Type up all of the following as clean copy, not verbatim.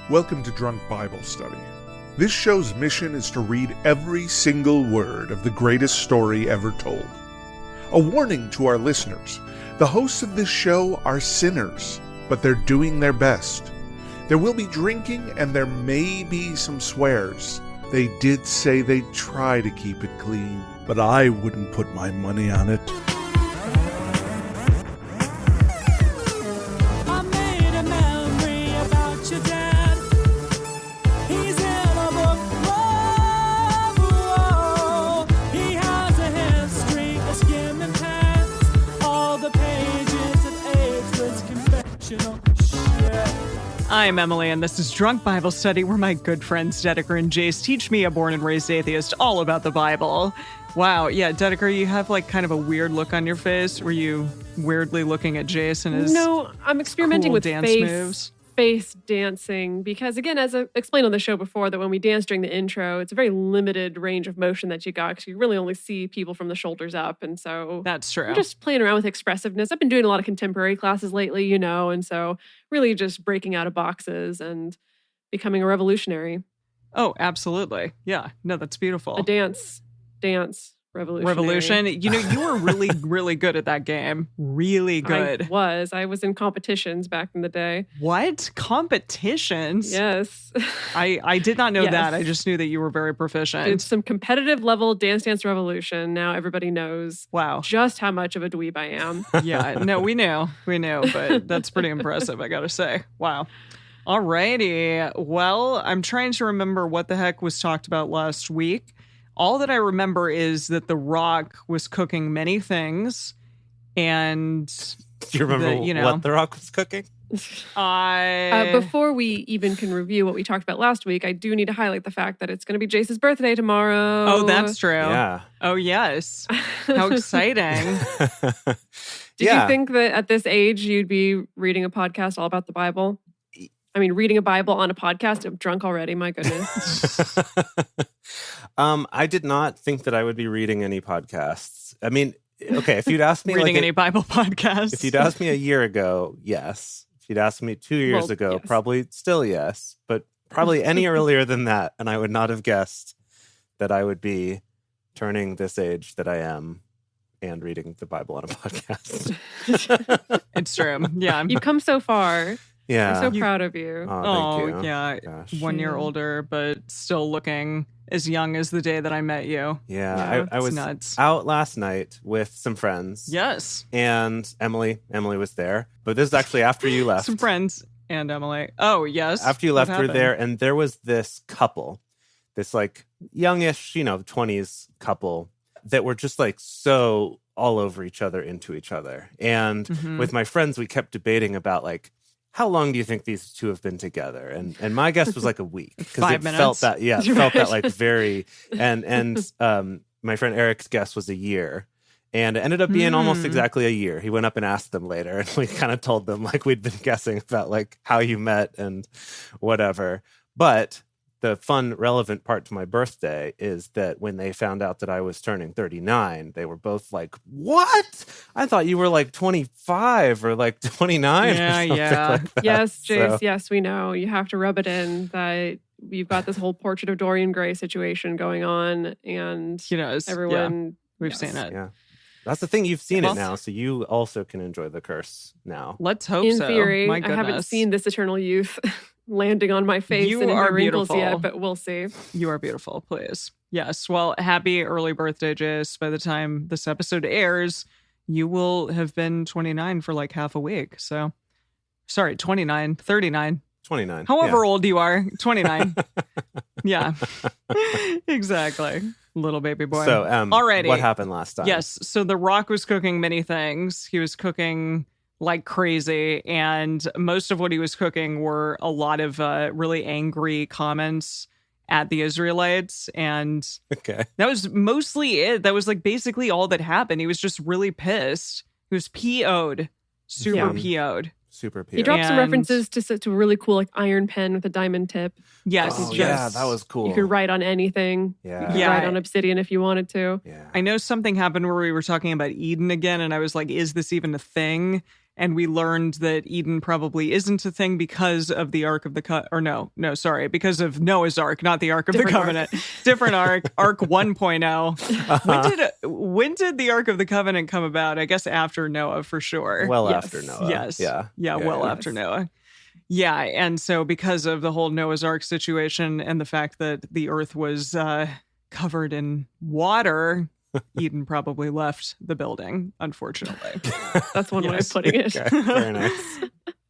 Welcome to Drunk Bible Study. This show's mission is to read every single word of the greatest story ever told. A warning to our listeners, the hosts of this show are sinners, but they're doing their best. There will be drinking and there may be some swears. They did say they'd try to keep it clean, but I wouldn't put my money on it. I'm Emily, and this is Drunk Bible Study, where my good friends Dedeker and Jace teach me, a born and raised atheist, all about the Bible. Wow, yeah, Dedeker, you have like kind of a weird look on your face. Were you weirdly looking at Jace and his No, I'm experimenting cool with dance moves? face dancing, because again, as I explained on the show before, that when we dance during the intro, it's a very limited range of motion that you got, because you really only see people from the shoulders up. And so That's true. I'm just playing around with expressiveness. I've been doing a lot of contemporary classes lately, and so really just breaking out of boxes and becoming a revolutionary. Oh, absolutely. Yeah. No, that's beautiful. A dance revolutionary. Revolution. You know, you were really, really good at that game. Really good. I was in competitions back in the day. What? Competitions? Yes. I did not know Yes. that. I just knew that you were very proficient. It's some competitive level Dance Revolution. Now everybody knows Wow. just how much of a dweeb I am. Yeah, no, we knew, but that's pretty impressive, I gotta say. Wow. Alrighty. Well, I'm trying to remember what the heck was talked about last week. All that I remember is that The Rock was cooking many things, and do you remember what The Rock was cooking? Before we even can review what we talked about last week, I do need to highlight the fact that it's going to be Jace's birthday tomorrow. Oh, that's true. Yeah. Oh, yes. How exciting. Did you think that at this age you'd be reading a podcast all about the Bible? I mean, reading a Bible on a podcast? I'm drunk already, my goodness. I did not think that I would be reading any podcasts. I mean, okay, if you'd asked me reading any Bible podcasts. If you'd asked me a year ago, yes. If you'd asked me 2 years ago, yes. Probably still yes. But probably any earlier than that, and I would not have guessed that I would be turning this age that I am and reading the Bible on a podcast. It's true. Yeah. You've come so far. Yeah. I'm so proud of you. Oh, thank you. Yeah. Gosh. 1 year older, but still looking as young as the day that I met you. Yeah, I was nuts. out last night with some friends. Yes. And Emily was there. But this is actually after you left. Some friends and Emily. Oh, yes. After you left, we were there, and there was this couple, this like youngish, 20s couple that were just like so all over each other, into each other. And with my friends, we kept debating about like, how long do you think these two have been together? And my guess was like a week. 5 minutes. Felt that, felt that like very, and my friend Eric's guess was a year. And it ended up being almost exactly a year. He went up and asked them later, and we kind of told them like we'd been guessing about like how you met and whatever. But the fun, relevant part to my birthday is that when they found out that I was turning 39, they were both like, "What? I thought you were like 25 or like 29 or something like that." Yes, Jace, yes, we know. You have to rub it in that you've got this whole Portrait of Dorian Gray situation going on, and everyone... We've seen it. Yeah. That's the thing. You've seen it now, so you also can enjoy the curse now. Let's hope in so. Theory, My I goodness. haven't seen this eternal youth landing on my face You and in my are wrinkles beautiful. yet, but we'll see. You are beautiful, please. Yes. Well, happy early birthday, Jace. By the time this episode airs, you will have been 29 for like half a week. So, sorry, 29, 39. 29. However old you are, 29. Yeah, exactly. Little baby boy. So, alrighty. What happened last time? Yes. So The Rock was cooking many things. He was cooking like crazy. And most of what he was cooking were a lot of really angry comments at the Israelites. And that was mostly it. That was like basically all that happened. He was just really pissed. He was PO'd. Super PO'd. Super PO'd. He dropped some references to a really cool like iron pen with a diamond tip. Yes. Oh, yeah, that was cool. You could write on anything. Yeah. You could write on obsidian if you wanted to. Yeah. I know something happened where we were talking about Eden again, and I was like, is this even a thing? And we learned that Eden probably isn't a thing because of the Ark of the because of Noah's Ark, not the Ark of the Covenant. Different Ark, Ark 1.0. When did the Ark of the Covenant come about? I guess after Noah, for sure. Well, after Noah. Yes. Yeah, After Noah. Yeah, and so because of the whole Noah's Ark situation and the fact that the earth was covered in water, Eden probably left the building, unfortunately. That's one way of putting it. Okay. Very nice.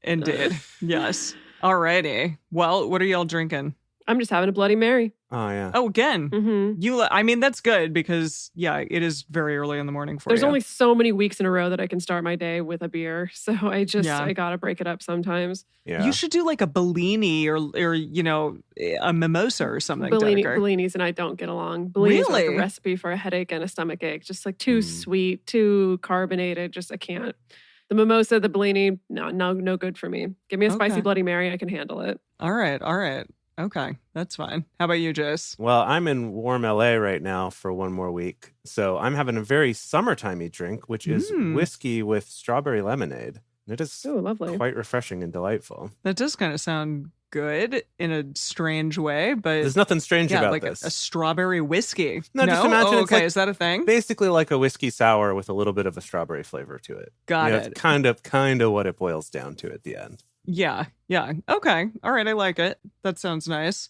Indeed. Yes. Alrighty. Well, what are y'all drinking? I'm just having a Bloody Mary. Oh, yeah. Oh, again. Mm-hmm. I mean, that's good because, it is very early in the morning for you. There's only so many weeks in a row that I can start my day with a beer. So I got to break it up sometimes. Yeah. You should do like a Bellini or a mimosa or something. Bellinis and I don't get along. Bellinis are like Really? a recipe for a headache and a stomach ache. Just like too sweet, too carbonated. Just I can't. The mimosa, the Bellini, no good for me. Give me a spicy Bloody Mary. I can handle it. All right. Okay, that's fine. How about you, Jace? Well, I'm in warm LA right now for one more week. So I'm having a very summertimey drink, which is whiskey with strawberry lemonade. It is lovely. Quite refreshing and delightful. That does kind of sound good in a strange way, but there's nothing strange about like this. A strawberry whiskey. No, just imagine it's is that a thing? Basically like a whiskey sour with a little bit of a strawberry flavor to it. Got it. It's kind of what it boils down to at the end. Yeah. Okay. All right. I like it. That sounds nice.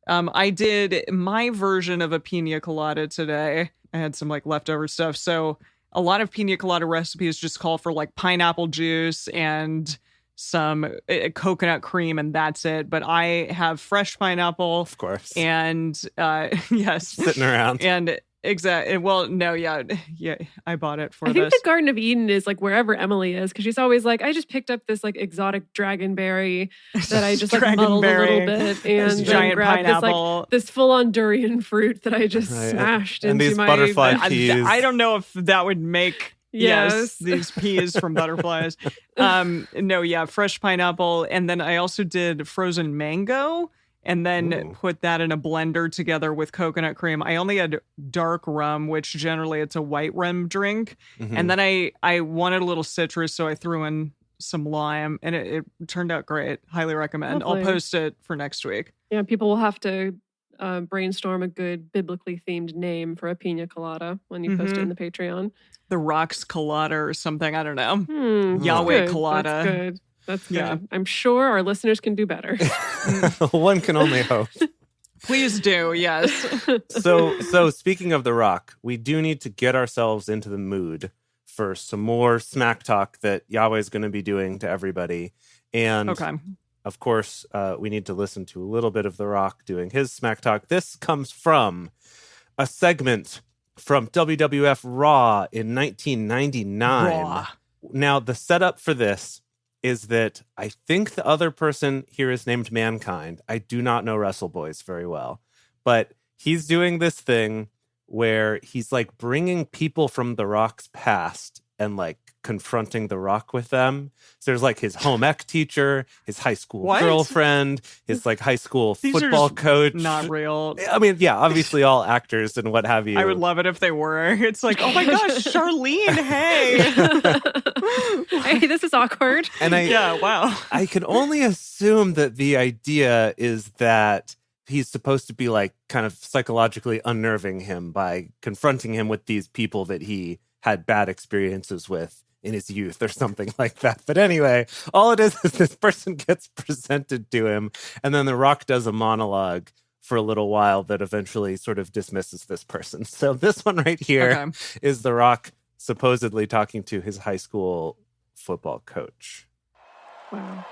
I did my version of a pina colada today. I had some like leftover stuff. So a lot of pina colada recipes just call for like pineapple juice and some coconut cream, and that's it. But I have fresh pineapple, of course, and yes, sitting around, and exactly. Well, no, yeah, I bought it for. I think the Garden of Eden is like wherever Emily is, because she's always like, I just picked up this like exotic dragonberry that I just like muddled a little bit, and then giant grabbed pineapple, this full on durian fruit that I just smashed and into these my butterfly peas. I don't know if that would make. Yes, these peas from butterflies. Fresh pineapple. And then I also did frozen mango and then put that in a blender together with coconut cream. I only had dark rum, which generally it's a white rum drink. Mm-hmm. And then I wanted a little citrus, so I threw in some lime and it turned out great. Highly recommend. Lovely. I'll post it for next week. Yeah, people will have to brainstorm a good biblically themed name for a pina colada when you post it in the Patreon. The Rocks Colada or something. I don't know. Yahweh Colada. That's good. Yeah. I'm sure our listeners can do better. One can only hope. Please do, yes. So speaking of The Rock, we do need to get ourselves into the mood for some more smack talk that Yahweh is going to be doing to everybody. And of course, we need to listen to a little bit of The Rock doing his smack talk. This comes from a segment from WWF Raw in 1999. Raw. Now, the setup for this is that I think the other person here is named Mankind. I do not know Wrestle Boys very well, but he's doing this thing where he's like bringing people from The Rock's past and like confronting The Rock with them. So there's like his home ec teacher, his high school girlfriend, his like high school football coach. Not real. I mean, yeah, obviously all actors and what have you. I would love it if they were. It's like, oh my gosh, Charlene, hey. Hey, this is awkward. And wow. I can only assume that the idea is that he's supposed to be like kind of psychologically unnerving him by confronting him with these people that he had bad experiences with in his youth or something like that. But anyway, all it is this person gets presented to him, and then The Rock does a monologue for a little while that eventually sort of dismisses this person. So this one right here is The Rock supposedly talking to his high school football coach. Wow.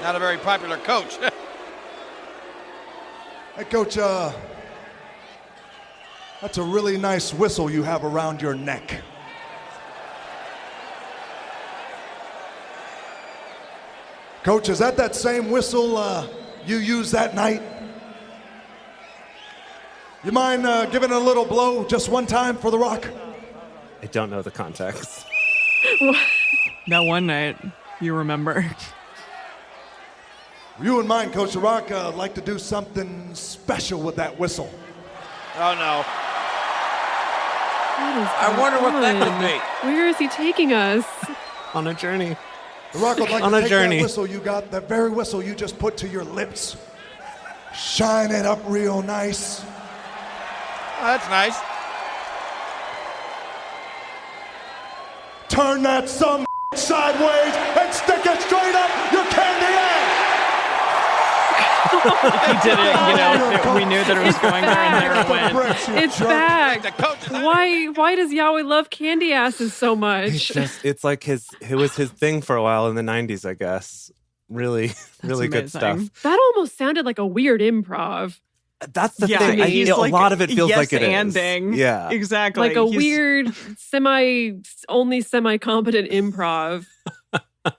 Not a very popular coach. Hey, Coach, that's a really nice whistle you have around your neck. Coach, is that same whistle you used that night? You mind giving it a little blow just one time for The Rock? I don't know the context. That one night, you remember. You and mine, Coach The Rock, like to do something special with that whistle. Oh, no. I wonder what that could be. Where is he taking us? On a journey. The Rock would like On to a take journey. that whistle you got, that very whistle you just put to your lips. Shine it up real nice. Oh, that's nice. Turn that some sideways and stick it straight up your candy ass. He did it, we knew that it was going there, and there it went. Bricks, you It's jerk. back. The coach is Why does Yahweh love candy asses so much? It's like it was his thing for a while in the 90s, I guess. Really good amazing. stuff. That almost sounded like a weird improv. That's the Yeah, thing. he's A like lot of it feels like it is. yes-anding. Yeah. Exactly. Like a He's- weird, only semi-competent improv.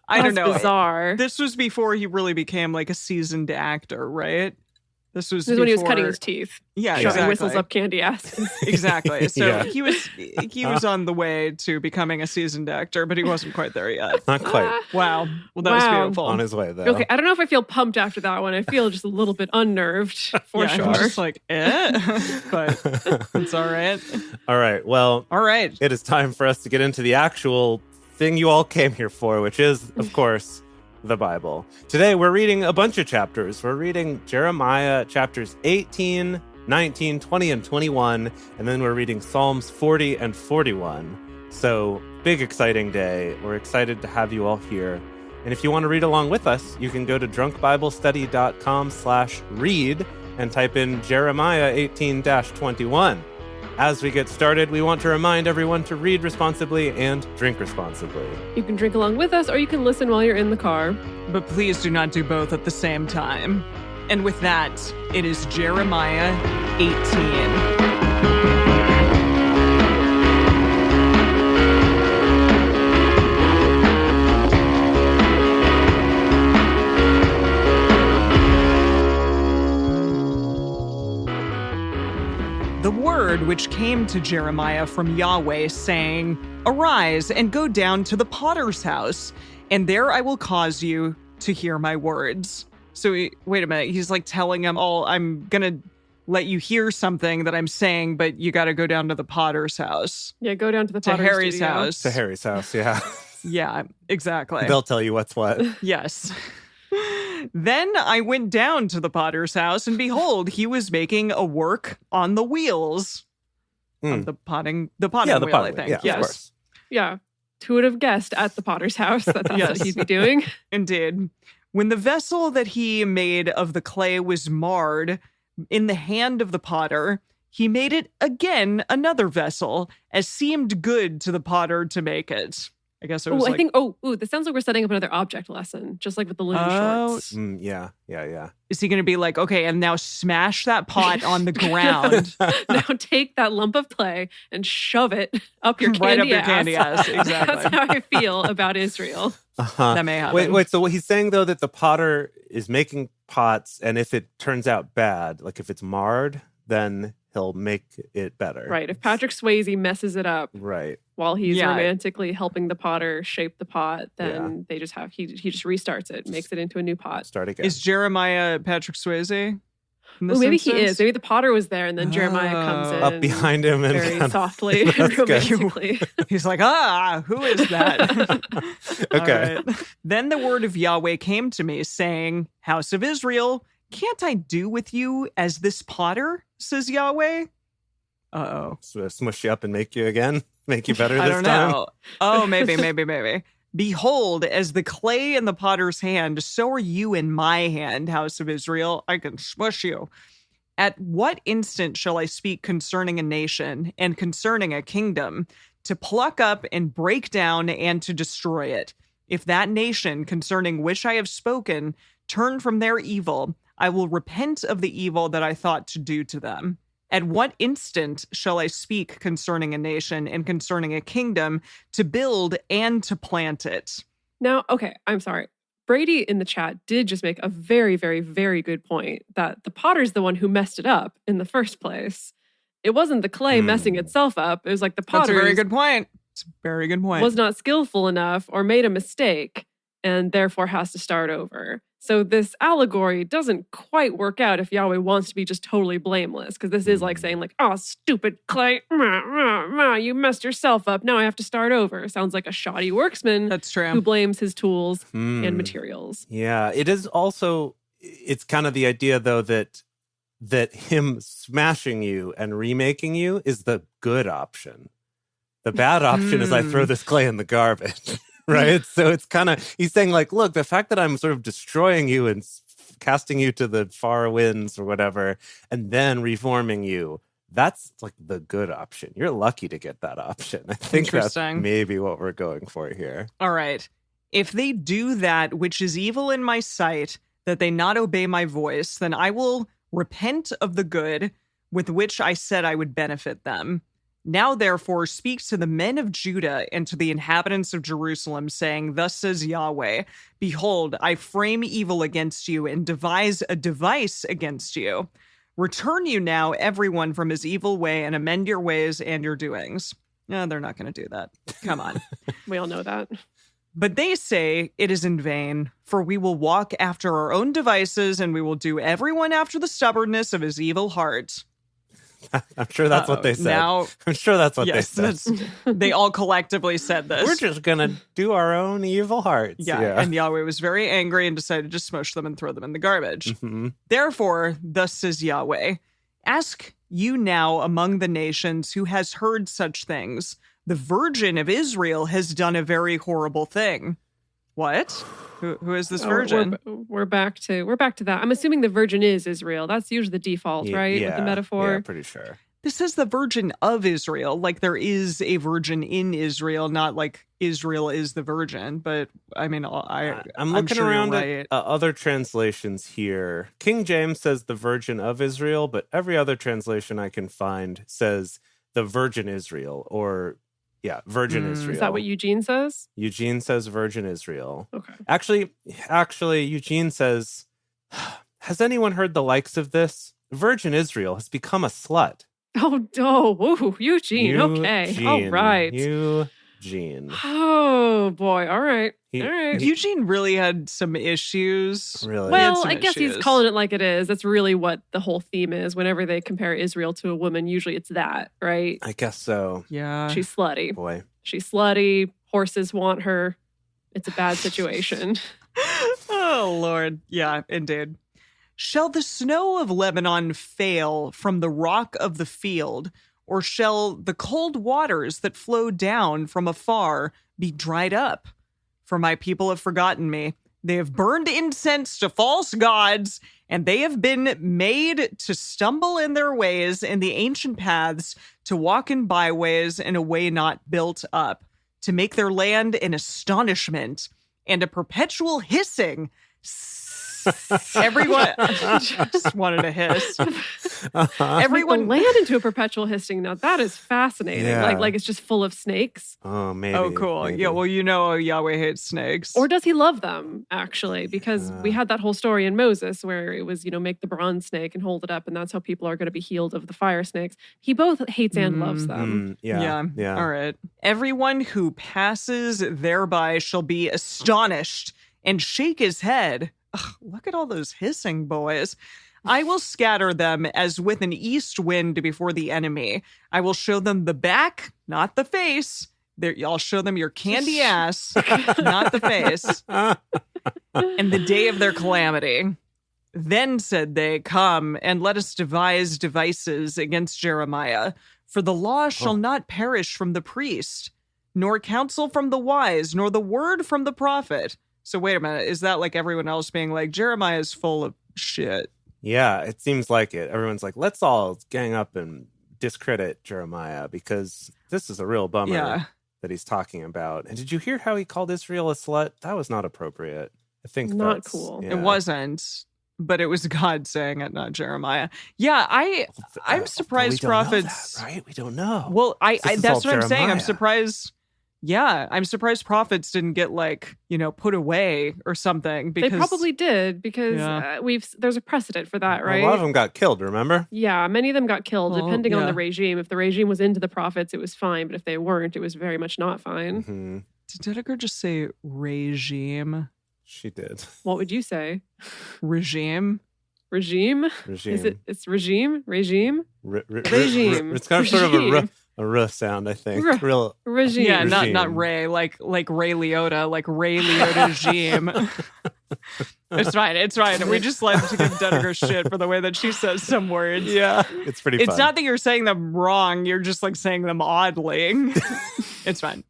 I don't That's know. bizarre. This was before he really became like a seasoned actor, right? This was when he was before- cutting his teeth. Yeah, Showing exactly. whistles up candy asses. Exactly. So Yeah. he was on the way to becoming a seasoned actor, but he wasn't quite there yet. Not quite. Wow. Well, that was Wow. beautiful. On his way, though. Okay, I don't know if I feel pumped after that one. I feel just a little bit unnerved, for yeah, sure. I'm just like, but it's all right. All right. Well, All right. it is time for us to get into the actual thing you all came here for, which is, of course, the Bible. Today, we're reading a bunch of chapters. We're reading Jeremiah chapters 18, 19, 20, and 21, and then we're reading Psalms 40 and 41. So, big, exciting day. We're excited to have you all here. And if you want to read along with us, you can go to drunkbiblestudy.com/read and type in Jeremiah 18-21. As we get started, we want to remind everyone to read responsibly and drink responsibly. You can drink along with us, or you can listen while you're in the car. But please do not do both at the same time. And with that, it is Jeremiah 18. The word which came to Jeremiah from Yahweh, saying, Arise and go down to the potter's house, and there I will cause you to hear my words. So wait a minute, he's like telling him, I'm going to let you hear something that I'm saying, but you got to go down to the potter's house. Yeah, go down to the To potter's Harry's studio. house. To Harry's house, yeah. Yeah, exactly. They'll tell you what's what. Yes. Then I went down to the potter's house, and behold, he was making a work on the wheels. Of the potting Yeah, the wheel, I potting wheel. think. Yeah, Yes. of course. Yeah. Who would have guessed at the potter's house that that's Yes. what he'd be doing? Indeed. When the vessel that he made of the clay was marred in the hand of the potter, he made it again another vessel, as seemed good to the potter to make it. I guess it was This sounds like we're setting up another object lesson, just like with the Looney Shorts. Yeah. is he going to be like, okay, and now smash that pot on the ground. Now take that lump of clay and shove it up your Right up candy your ass. candy ass, exactly. That's how I feel about Israel. Uh-huh. That may happen. Wait. So what he's saying, though, that the potter is making pots, and if it turns out bad, like if it's marred, then he'll make it better. Right. If Patrick Swayze messes it up Right. while he's Yeah. romantically helping the potter shape the pot, then they just have he just restarts it, makes it into a new pot. Start again. Is Jeremiah Patrick Swayze? in this Well, maybe he instance? is. Maybe the potter was there, and then Jeremiah comes in Up behind him and very kinda- softly and That's good. romantically. He's like, who is that? Okay. All right. Then the word of Yahweh came to me, saying, House of Israel, can't I do with you as this potter, says Yahweh? Uh-oh. So smush you up and make you again? Make you better I this don't time? know. Oh, maybe. Behold, as the clay in the potter's hand, so are you in my hand, House of Israel. I can smush you. At what instant shall I speak concerning a nation and concerning a kingdom, to pluck up and break down and to destroy it? If that nation concerning which I have spoken turn from their evil, I will repent of the evil that I thought to do to them. At what instant shall I speak concerning a nation and concerning a kingdom, to build and to plant it? Now, okay, I'm sorry. Brady in the chat did just make a very, very, very good point that the potter's the one who messed it up in the first place. It wasn't the clay messing itself up. It was like the That's potter a very good point. It's a very good point. was not skillful enough or made a mistake and therefore has to start over. So this allegory doesn't quite work out if Yahweh wants to be just totally blameless, because this is like saying like, oh, stupid clay, you messed yourself up. Now I have to start over. Sounds like a shoddy worksman. That's true. Who blames his tools and materials. Yeah, it is also, it's kind of the idea though that him smashing you and remaking you is the good option. The bad option is I throw this clay in the garbage. Right? So it's kind of, he's saying like, look, the fact that I'm sort of destroying you and casting you to the far winds or whatever, and then reforming you, that's like the good option. You're lucky to get that option. I think that's maybe what we're going for here. All right. If they do that which is evil in my sight, that they not obey my voice, then I will repent of the good with which I said I would benefit them. Now, therefore, speak to the men of Judah and to the inhabitants of Jerusalem, saying, Thus says Yahweh, Behold, I frame evil against you and devise a device against you. Return you now, everyone, from his evil way and amend your ways and your doings. No, they're not going to do that. Come on. We all know that. But they say it is in vain, for we will walk after our own devices and we will do everyone after the stubbornness of his evil heart. I'm sure that's what they said. I'm sure that's what they said. They all collectively said this. We're just going to do our own evil hearts. Yeah, and Yahweh was very angry and decided to smush them and throw them in the garbage. Mm-hmm. Therefore, thus says Yahweh, ask you now among the nations who has heard such things. The virgin of Israel has done a very horrible thing. What? Who is this virgin? We're back to that. I'm assuming the virgin is Israel. That's usually the default, right? Yeah, with the metaphor. Yeah, pretty sure. This is the virgin of Israel. Like there is a virgin in Israel, not like Israel is the virgin. But I mean, I'm looking around at other translations here. King James says the virgin of Israel, but every other translation I can find says the virgin Israel or Virgin Israel. Is that what Eugene says? Eugene says Virgin Israel. Okay. Actually, Eugene says, has anyone heard the likes of this? Virgin Israel has become a slut. Woo, Eugene. Okay. All right. Eugene. Oh, boy. All right. Eugene really had some issues. Really? Well, I guess he's calling it like it is. That's really what the whole theme is. Whenever they compare Israel to a woman, usually it's that, right? I guess so. Yeah. She's slutty. Boy. She's slutty. Horses want her. It's a bad situation. Oh, Lord. Yeah, indeed. Shall the snow of Lebanon fail from the rock of the field, or shall the cold waters that flow down from afar be dried up? For my people have forgotten me. They have burned incense to false gods, and they have been made to stumble in their ways in the ancient paths, to walk in byways in a way not built up, to make their land an astonishment and a perpetual hissing. Everyone just wanted to hiss. Everyone land into a perpetual hissing. Now that is fascinating. Yeah. Like it's just full of snakes. Oh, maybe. Oh, cool. Maybe. Yeah, well, Yahweh hates snakes. Or does he love them, actually? Because we had that whole story in Moses where it was, make the bronze snake and hold it up, and that's how people are going to be healed of the fire snakes. He both hates and loves them. Yeah. All right. Everyone who passes thereby shall be astonished and shake his head. Ugh, look at all those hissing boys. I will scatter them as with an east wind before the enemy. I will show them the back, not the face. I'll show them your candy ass, not the face. And the day of their calamity. Then said they, Come, and let us devise devices against Jeremiah. For the law shall not perish from the priest, nor counsel from the wise, nor the word from the prophet. So wait a minute, is that like everyone else being like, Jeremiah is full of shit? Yeah, it seems like it. Everyone's like, let's all gang up and discredit Jeremiah because this is a real bummer that he's talking about. And did you hear how he called Israel a slut? That was not appropriate. I think not cool. Yeah. It wasn't, but it was God saying it, not Jeremiah. Yeah, I'm surprised prophets. Right? We don't know. Well, that's what I'm saying. I'm surprised. Yeah, I'm surprised prophets didn't get put away or something. Because they probably did because there's a precedent for that, right? A lot of them got killed, remember? Yeah, many of them got killed depending on the regime. If the regime was into the prophets, it was fine. But if they weren't, it was very much not fine. Mm-hmm. Did Edgar just say regime? She did. What would you say? Regime. Regime? Regime. It's regime? Regime? Regime. It's kind of sort of a ruh sound, I think. Real regime. Yeah, Regime. not Ray, like Ray Liotta, like Ray Liotta regime. It's fine. We just like to give Dedeker shit for the way that she says some words. Yeah, it's pretty fun. It's not that you're saying them wrong. You're just like saying them oddly. It's fine.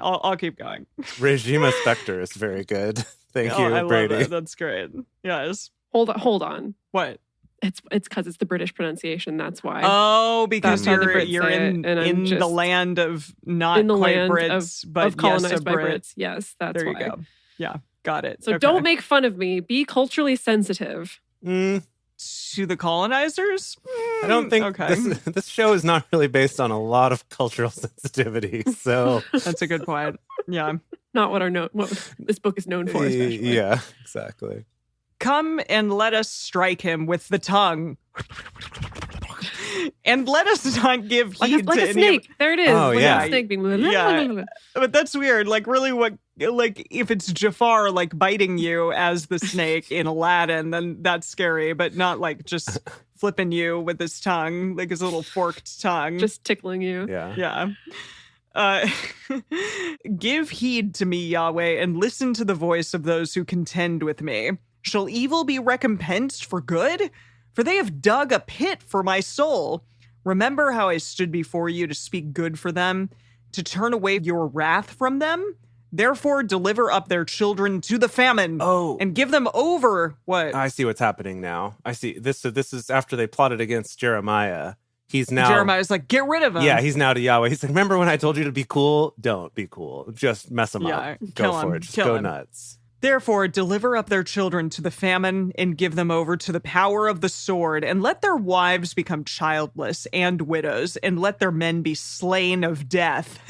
I'll keep going. Regime Spectre is very good. Thank you, I Brady. love it. That's great. Yes. Hold on. What? It's because it's the British pronunciation. That's why. Oh, because That's how the you're Brits say it, in the land of not in the quite land Brits, but of colonized yes, a by Brit. Brits. Yes, that's There why. you go. Yeah, got it. So Okay. don't make fun of me. Be culturally sensitive. To the colonizers? I don't think Okay. this show is not really based on a lot of cultural sensitivity. So That's a good point. Yeah. Not what this book is known for, especially. yeah, exactly. Come and let us strike him with the tongue. And let us not give heed Like to a any snake. There it is. Oh, Like yeah. a snake being Yeah. But that's weird. Like, really, if it's Jafar, like, biting you as the snake in Aladdin, then that's scary, but not, like, just flipping you with his tongue, like his little forked tongue. just tickling you. Yeah. Yeah. Give heed to me, Yahweh, and listen to the voice of those who contend with me. Shall evil be recompensed for good? For they have dug a pit for my soul. Remember how I stood before you to speak good for them, to turn away your wrath from them? Therefore, deliver up their children to the famine. Oh. And give them over. What? I see what's happening now. I see this. So this is after they plotted against Jeremiah. He's now Jeremiah's like, get rid of him. Yeah, he's now to Yahweh. He's like, remember when I told you to be cool? Don't be cool. Just mess them up. kill Go for him. it. Just Kill go him. nuts. Therefore, deliver up their children to the famine and give them over to the power of the sword, and let their wives become childless and widows, and let their men be slain of death,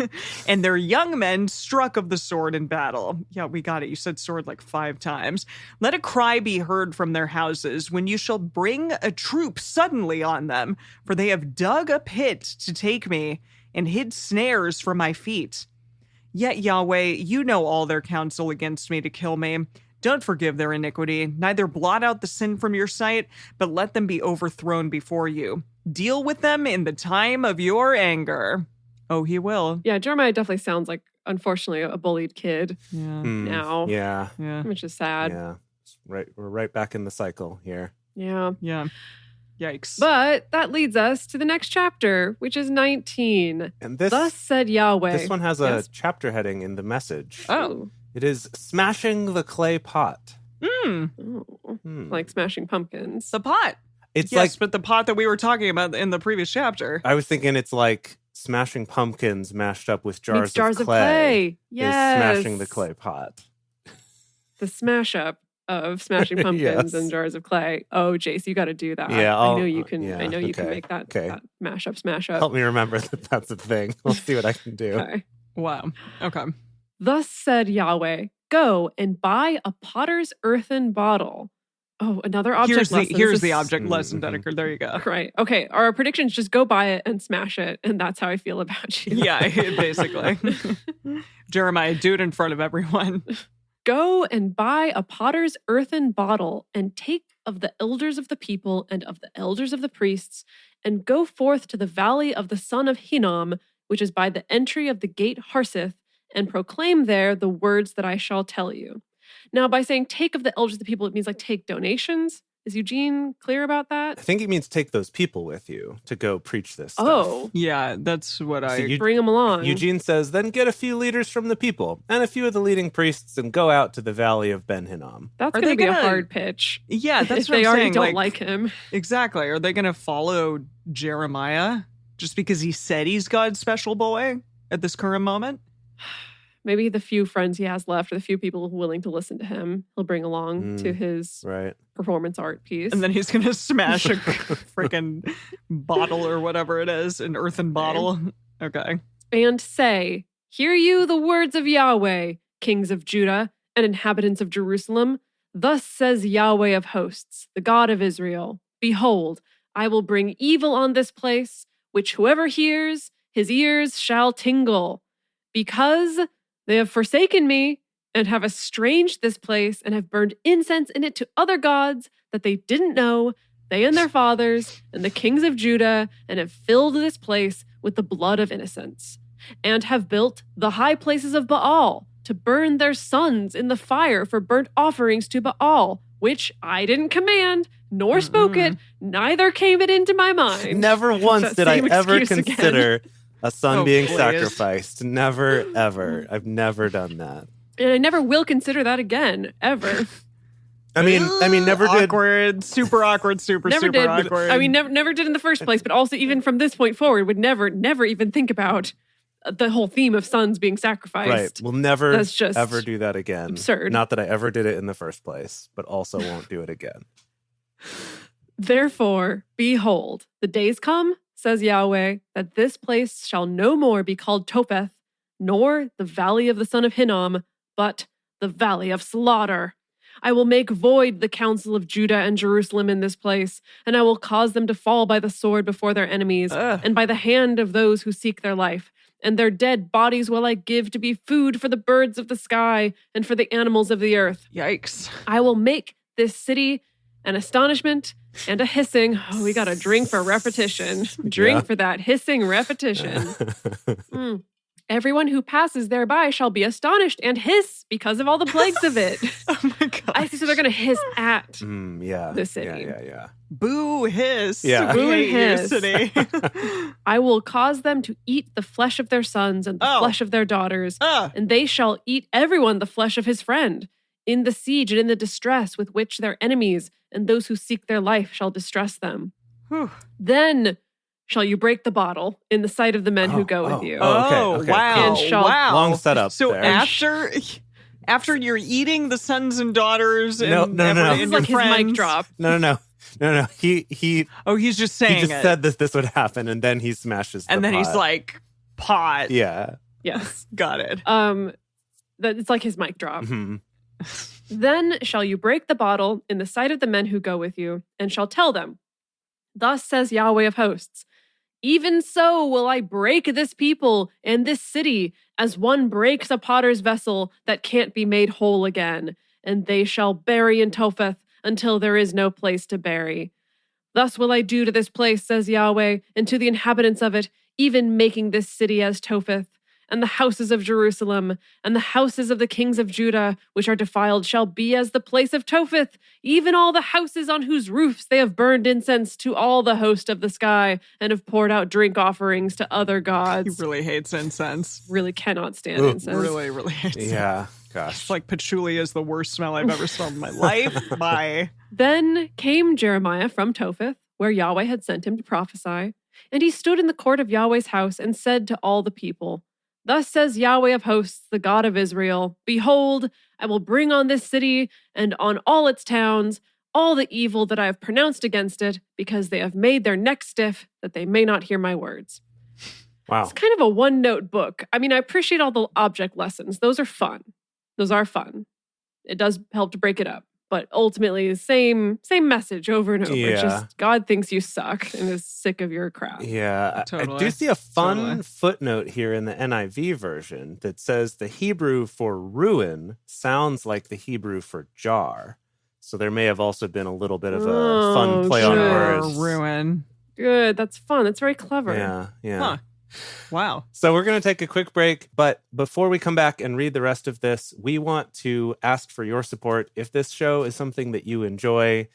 and their young men struck of the sword in battle. Yeah, we got it. You said sword like 5 times. Let a cry be heard from their houses when you shall bring a troop suddenly on them, for they have dug a pit to take me and hid snares for my feet. Yet, Yahweh, you know all their counsel against me to kill me. Don't forgive their iniquity, neither blot out the sin from your sight, but let them be overthrown before you. Deal with them in the time of your anger. Oh, he will. Yeah, Jeremiah definitely sounds like, unfortunately, a bullied kid Yeah. now, Yeah. Yeah. which is sad. Yeah. Right. We're right back in the cycle here. Yeah. Yeah. Yikes. But that leads us to the next chapter, which is 19. And this Thus said Yahweh. this one has a Yes. chapter heading in the message. Oh. It is smashing the clay pot. Oh, Like smashing pumpkins. the pot. It's Yes, like but the pot that we were talking about in the previous chapter. I was thinking it's like smashing pumpkins mashed up with Meets jars of clay. Yes. Is smashing the clay pot. The smash up of smashing pumpkins Yes. and jars of clay. Oh, Jace, you got to do that. Yeah, I I'll- know you can. yeah, I know you can okay, make that, okay. that mash up, smash up. Help me remember that that's a thing. We'll see what I can do. Okay. Wow. Okay. Thus said Yahweh, go and buy a potter's earthen bottle. Oh, another object lesson. Here's This the is- object lesson, Mhm. Dedeker. There you go. Right. Okay. Our predictions just go buy it and smash it, and that's how I feel about you. Yeah, basically. Jeremiah, do it in front of everyone. Go and buy a potter's earthen bottle, and take of the elders of the people and of the elders of the priests, and go forth to the valley of the son of Hinnom, which is by the entry of the gate Harseth, and proclaim there the words that I shall tell you. Now, by saying take of the elders of the people, it means like take donations. Is Eugene clear about that? I think it means take those people with you to go preach this stuff. Oh, Yeah, that's what I. So you- bring them along. Eugene says, then get a few leaders from the people and a few of the leading priests and go out to the valley of Ben Hinnom. That's Are going to they be a gonna- hard pitch. Yeah, that's if what they I'm already saying. don't like him. Exactly. Are they going to follow Jeremiah just because he said he's God's special boy at this current moment? Maybe the few friends he has left, or the few people willing to listen to him, he'll bring along to his Right. performance art piece. And then he's going to smash a freaking bottle or whatever it is, an earthen bottle. Okay. and say, hear you the words of Yahweh, kings of Judah and inhabitants of Jerusalem. Thus says Yahweh of hosts, the God of Israel. Behold, I will bring evil on this place, which whoever hears, his ears shall tingle. Because they have forsaken me, and have estranged this place and have burned incense in it to other gods that they didn't know, they and their fathers and the kings of Judah, and have filled this place with the blood of innocents, and have built the high places of Baal to burn their sons in the fire for burnt offerings to Baal, which I didn't command, nor spoke it, neither came it into my mind. Never once did I ever excuse consider a son being please. sacrificed. Never, ever. I've never done that. And I never will consider that again, ever. I mean, never did. Awkward, super awkward, super Never did. awkward. I mean, never did in the first place, but also even from this point forward, would never even think about the whole theme of sons being sacrificed. Right. We'll never That's just ever do that again. absurd. Not that I ever did it in the first place, but also won't do it again. Therefore, behold, the days come, says Yahweh, that this place shall no more be called Topheth, nor the valley of the son of Hinnom, but the valley of slaughter. I will make void the counsel of Judah and Jerusalem in this place, and I will cause them to fall by the sword before their enemies, and by the hand of those who seek their life. And their dead bodies will I give to be food for the birds of the sky and for the animals of the earth. Yikes. I will make this city an astonishment and a hissing. Oh, we got a drink for repetition. Drink for that hissing repetition. Everyone who passes thereby shall be astonished and hiss because of all the plagues of it. Oh my God. I see. So they're going to hiss at Yeah. the city. Yeah. Boo hiss. Yeah. We Boo hate you, hiss. city. I will cause them to eat the flesh of their sons and the flesh of their daughters, and they shall eat everyone the flesh of his friend. In the siege and in the distress with which their enemies and those who seek their life shall distress them. Then shall you break the bottle in the sight of the men who go with you. Okay, wow. And shall- Wow. Long setup So there. after you're eating the sons and daughters and No. This and is your like his friends. mic drop. No. He Oh, he's just saying just it. said this would happen, and then he smashes the and then he's pot. like, pot. Yeah. Yes. Got it. That it's like his mic drop. Mhm. Then shall you break the bottle in the sight of the men who go with you, and shall tell them, Thus says Yahweh of hosts, even so will I break this people and this city, as one breaks a potter's vessel that can't be made whole again, and they shall bury in Topheth until there is no place to bury. Thus will I do to this place, says Yahweh, and to the inhabitants of it, even making this city as Topheth. And the houses of Jerusalem, and the houses of the kings of Judah, which are defiled, shall be as the place of Topheth, even all the houses on whose roofs they have burned incense to all the host of the sky, and have poured out drink offerings to other He gods. really hates incense. Really cannot stand Ooh. incense. Really, really hates it. Yeah. Gosh. It's like patchouli is the worst smell I've ever smelled in my life. Bye. Then came Jeremiah from Topheth, where Yahweh had sent him to prophesy, and he stood in the court of Yahweh's house and said to all the people, Thus says Yahweh of hosts, the God of Israel, Behold, I will bring on this city and on all its towns all the evil that I have pronounced against it, because they have made their neck stiff, that they may not hear my words. Wow. It's kind of a one-note book. I mean, I appreciate all the object lessons. Those are fun. It does help to break it up. But ultimately, same message over and over. Yeah. It's just God thinks you suck and is sick of your crap. Yeah, I Totally. do see a fun Totally. footnote here in the NIV version that says the Hebrew for ruin sounds like the Hebrew for jar. So there may have also been a little bit of a fun play on sure. words. Ruin. Good. That's fun. That's very clever. Yeah. Huh. Wow. So we're going to take a quick break, but before we come back and read the rest of this, we want to ask for your support. If this show is something that you enjoy,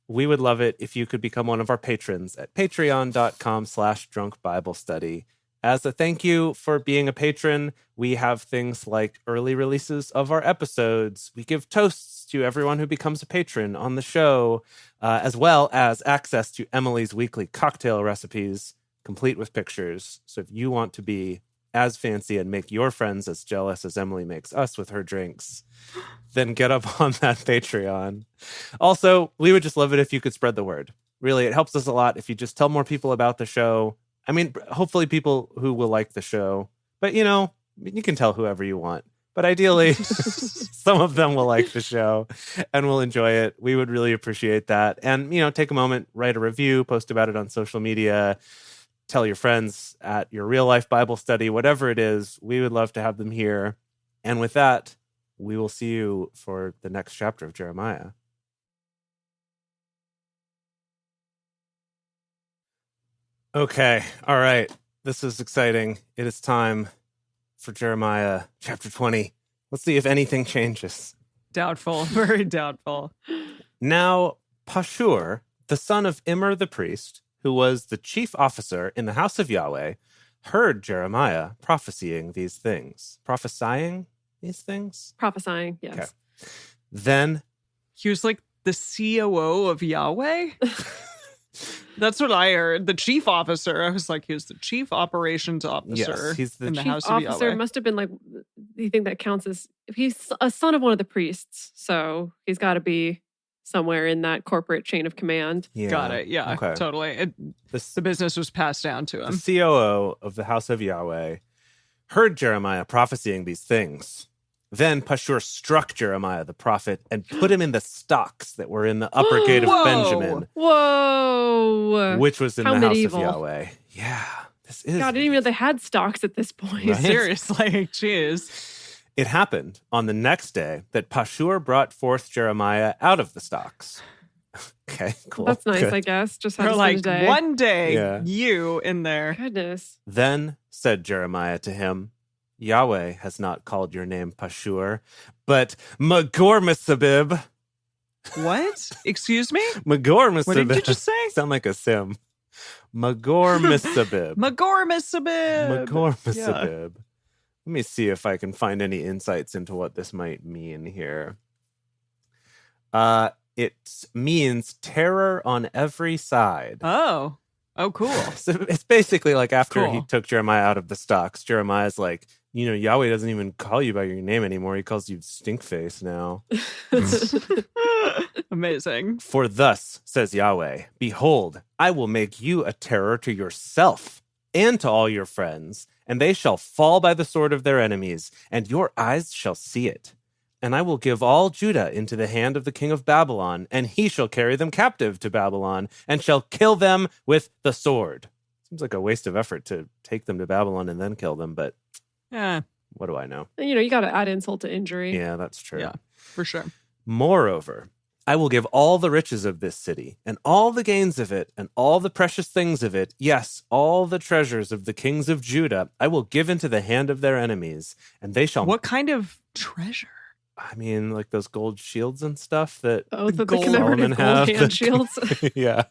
we would love it if you could become one of our patrons at patreon.com/drunkbiblestudy. As a thank you for being a patron, we have things like early releases of our episodes. We give toasts to everyone who becomes a patron on the show, as well as access to Emily's weekly cocktail recipes, complete with pictures. So if you want to be as fancy and make your friends as jealous as Emily makes us with her drinks, then get up on that Patreon. Also, we would just love it if you could spread the word. Really, it helps us a lot if you just tell more people about the show. I mean, hopefully people who will like the show, but you can tell whoever you want. But ideally, some of them will like the show and will enjoy it. We would really appreciate that. And, take a moment, write a review, post about it on social media, tell your friends at your real life Bible study, whatever it is. We would love to have them here. And with that, we will see you for the next chapter of Jeremiah. Okay, all right. This is exciting. It is time for Jeremiah chapter 20. Let's see if anything changes. Doubtful, very doubtful. Now, Pashur, the son of Immer the priest, who was the chief officer in the house of Yahweh, heard Jeremiah prophesying these things. Prophesying these things? Prophesying, yes. Okay. Then He was like the COO of Yahweh? That's what I heard. The chief officer. I was like, he was the chief operations officer Yes, he's the in the Chief house of officer Yahweh. must have been like, do you think that counts as, if he's a son of one of the priests, so he's got to be somewhere in that corporate chain of command. yeah, Got it. Yeah, okay. totally. This- The business was passed down to him. The COO of the house of Yahweh heard Jeremiah prophesying these things. Then Pashur struck Jeremiah the prophet and put him in the stocks that were in the upper gate of Whoa! Benjamin, Whoa! which was in How the medieval. house of Yahweh. Yeah, this is. God, I didn't even know they had stocks at this point. Right? Seriously, jeez. It happened on the next day that Pashur brought forth Jeremiah out of the stocks. Okay, cool. That's nice, good. I guess. Just For had to like spend a day. one day, Yeah. you in there. Goodness. Then said Jeremiah to him, Yahweh has not called your name Pashur, but Magor-Missabib. What? Excuse me? Magor-Missabib. What did you just say? Sound like a sim. Magor-Missabib. Magor-Missabib. Magor-Missabib. Let me see if I can find any insights into what this might mean here. It means terror on every side. Oh. Oh, cool. So it's basically like after he Cool. took Jeremiah out of the stocks, Jeremiah's like, Yahweh doesn't even call you by your name anymore. He calls you Stinkface now. Amazing. For thus says Yahweh, behold, I will make you a terror to yourself and to all your friends, and they shall fall by the sword of their enemies, and your eyes shall see it. And I will give all Judah into the hand of the king of Babylon, and he shall carry them captive to Babylon, and shall kill them with the sword. Seems like a waste of effort to take them to Babylon and then kill them, but Yeah, what do I know? You got to add insult to injury. Yeah, that's true. yeah, for sure. Moreover, I will give all the riches of this city, and all the gains of it, and all the precious things of it, yes, all the treasures of the kings of Judah, I will give into the hand of their enemies, and they shall... What kind of treasure? I mean, like those gold shields and stuff that Oh, the gold- commemorative Solomon gold have. hand shields. yeah.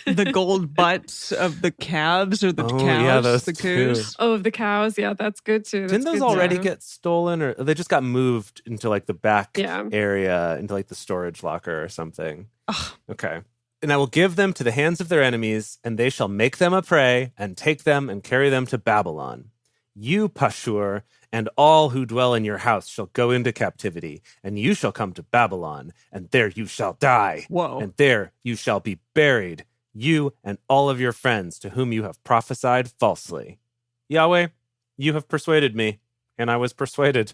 The gold butts of the calves or the Oh, cows? yeah, those the too. coos? Oh, of the cows. Yeah, that's good too. Didn't That's those good already stuff. get stolen, or they just got moved into like the back Yeah. area, into like the storage locker or something? Ugh. Okay. And I will give them to the hands of their enemies, and they shall make them a prey, and take them and carry them to Babylon. You, Pashur, and all who dwell in your house shall go into captivity, and you shall come to Babylon, and there you shall die. Whoa. And there you shall be buried, you and all of your friends to whom you have prophesied falsely. Yahweh, you have persuaded me, and I was persuaded.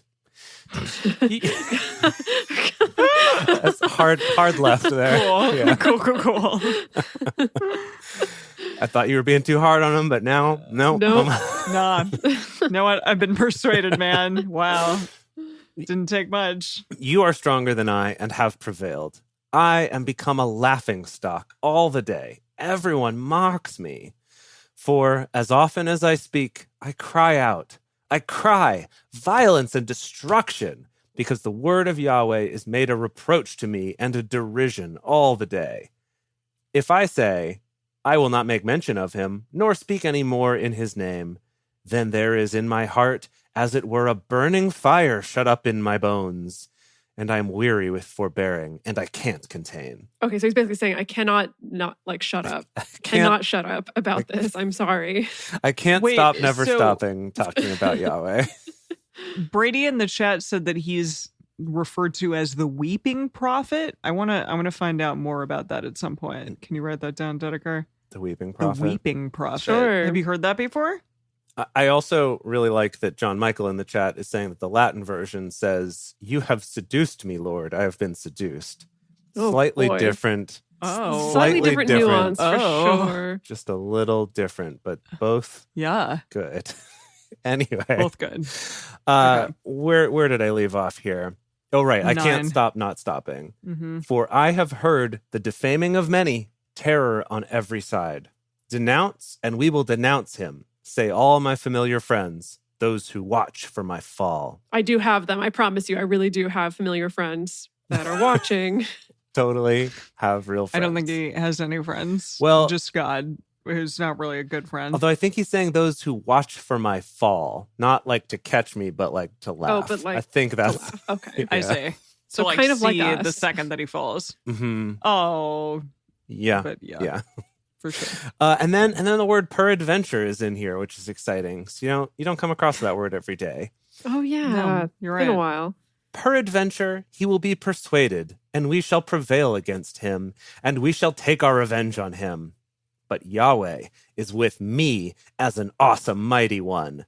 That's hard left there. Cool. Yeah. Cool. I thought you were being too hard on him, but now, no. Nope. Nah. You know what? I've been persuaded, man. Wow. Didn't take much. You are stronger than I and have prevailed. I am become a laughing stock all the day. Everyone mocks me. For as often as I speak, I cry out. I cry violence and destruction, because the word of Yahweh is made a reproach to me and a derision all the day. If I say, I will not make mention of him, nor speak any more in his name, then there is in my heart, as it were, a burning fire shut up in my bones, and I am weary with forbearing, and I can't contain. Okay, so he's basically saying, I cannot not shut up. Cannot shut up about this. I'm sorry. I can't Wait, stop never so- stopping talking about Yahweh. Brady in the chat said that he's referred to as the weeping prophet. I wanna find out more about that at some point. Can you write that down, Dedeker? The weeping The prophet. weeping prophet. Sure. Have you heard that before? I also really like that John Michael in the chat is saying that the Latin version says, you have seduced me, Lord. I have been seduced. Oh, Slightly boy. different. Oh. Slightly Slightly different different. nuance for Oh. sure. Just a little different, but both Yeah. good. Anyway. Both good. Where did I leave off here? Oh, right. I None. can't stop not stopping. Mm-hmm. For I have heard the defaming of many, terror on every side. Denounce, and we will denounce him, say all my familiar friends, those who watch for my fall. I do have them. I promise you, I really do have familiar friends that are watching. Totally have real friends. I don't think he has any friends. Well- just God, who's not really a good friend. Although I think he's saying those who watch for my fall, not like to catch me, but like to laugh. but like I think that's Okay. I yeah. see. So So like kind of like see us. the second that he falls. Mhm. Oh, Yeah. but yeah, Yeah. for sure. And then the word peradventure is in here, which is exciting. So you don't come across that word every day. Oh, yeah. No, you're It's been a right. while. Peradventure he will be persuaded, and we shall prevail against him, and we shall take our revenge on him. But Yahweh is with me as an awesome mighty one.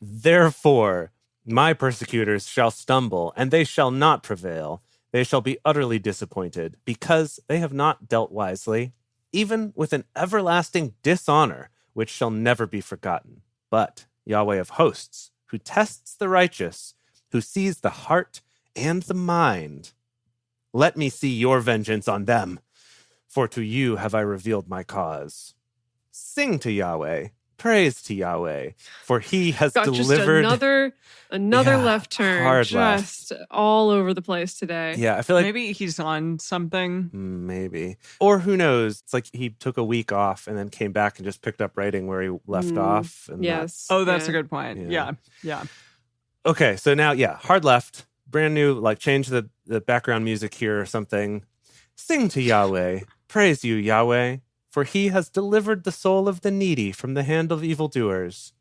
Therefore, my persecutors shall stumble, and they shall not prevail. They shall be utterly disappointed, because they have not dealt wisely, even with an everlasting dishonor, which shall never be forgotten. But Yahweh of hosts, who tests the righteous, who sees the heart and the mind, let me see your vengeance on them, for to you have I revealed my cause. Sing to Yahweh, praise to Yahweh, for he has Got delivered. just another Yeah, left turn. hard Just all over the place today. Yeah, I feel like Maybe he's on something. maybe. Or who knows? It's like he took a week off and then came back and just picked up writing where he left off. And Yes. Oh, that's Yeah. a good point. Yeah. Yeah. Okay, so now, hard left, brand new, like change the background music here or something. Sing to Yahweh, praise you, Yahweh, for he has delivered the soul of the needy from the hand of evildoers.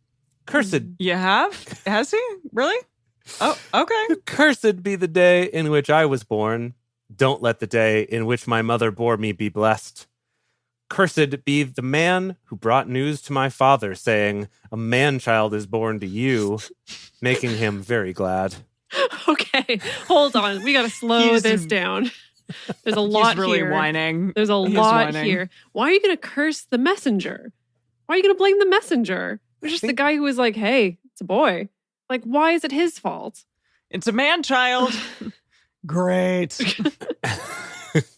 Cursed, You have? Has he? Really? Oh, okay. cursed be the day in which I was born. Don't let the day in which my mother bore me be blessed. Cursed be the man who brought news to my father, saying, a man-child is born to you, making him very glad. Okay, hold on. We got to slow He's- this down. There's a lot He's really here. whining. There's a He's lot whining. here. Why are you going to curse the messenger? Why are you going to blame the messenger? It's just the guy who was like, hey, it's a boy. Like, why is it his fault? It's a man child. Great.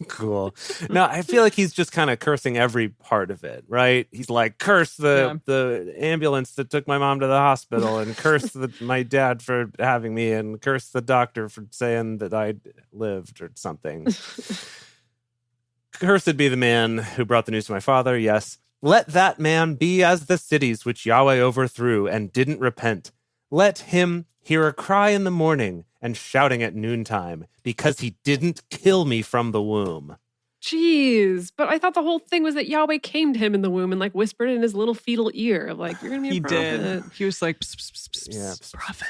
Cool. No, I feel like he's just kind of cursing every part of it, right? He's like, curse the ambulance that took my mom to the hospital, and curse my dad for having me, and curse the doctor for saying that I lived or something. Cursed be the man who brought the news to my father. Yes. Let that man be as the cities which Yahweh overthrew and didn't repent. Let him hear a cry in the morning and shouting at noontime, because he didn't kill me from the womb. Jeez. But I thought the whole thing was that Yahweh came to him in the womb and like whispered in his little fetal ear of like, you're going to be a He prophet. did. He was like, psst, psst, psst, psst, Yeah. psst, prophet.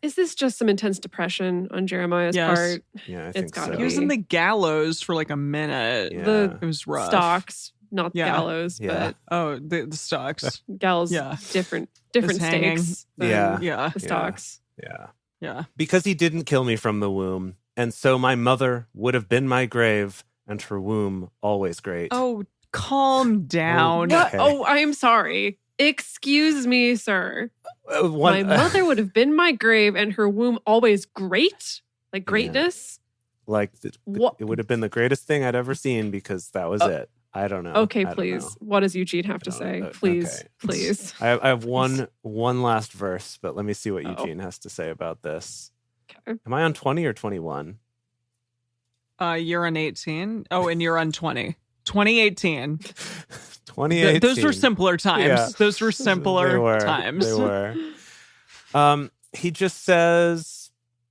Is this just some intense depression on Jeremiah's Yes. part? Yeah, I It's think gotta so. He was in the gallows for like a minute. Yeah. The It was rough. stocks, not Yeah. gallows, Yeah. Oh, the stocks. but gallows, Yeah. different His hanging. stakes than Yeah. Yeah. the stocks. Yeah. Yeah. Because he didn't kill me from the womb, and so my mother would have been my grave, and her womb always great. Oh, calm down. Oh, What? Okay. Oh, I am sorry. Excuse me, sir. My One, mother would have been my grave and her womb always great? Like greatness? like What? it would have been the greatest thing I'd ever seen, because that was it. I don't know. Okay, I don't please. know. What does Eugene have to I say? don't- Please, okay. please. I have one last verse, but let me see what Uh-oh. Eugene has to say about this. Okay. Am I on 20 or 21? You're on 18. Oh, and you're on 20. 2018. 2018. Those were simpler times. Yeah. Those were simpler They were. times. They were. He just says,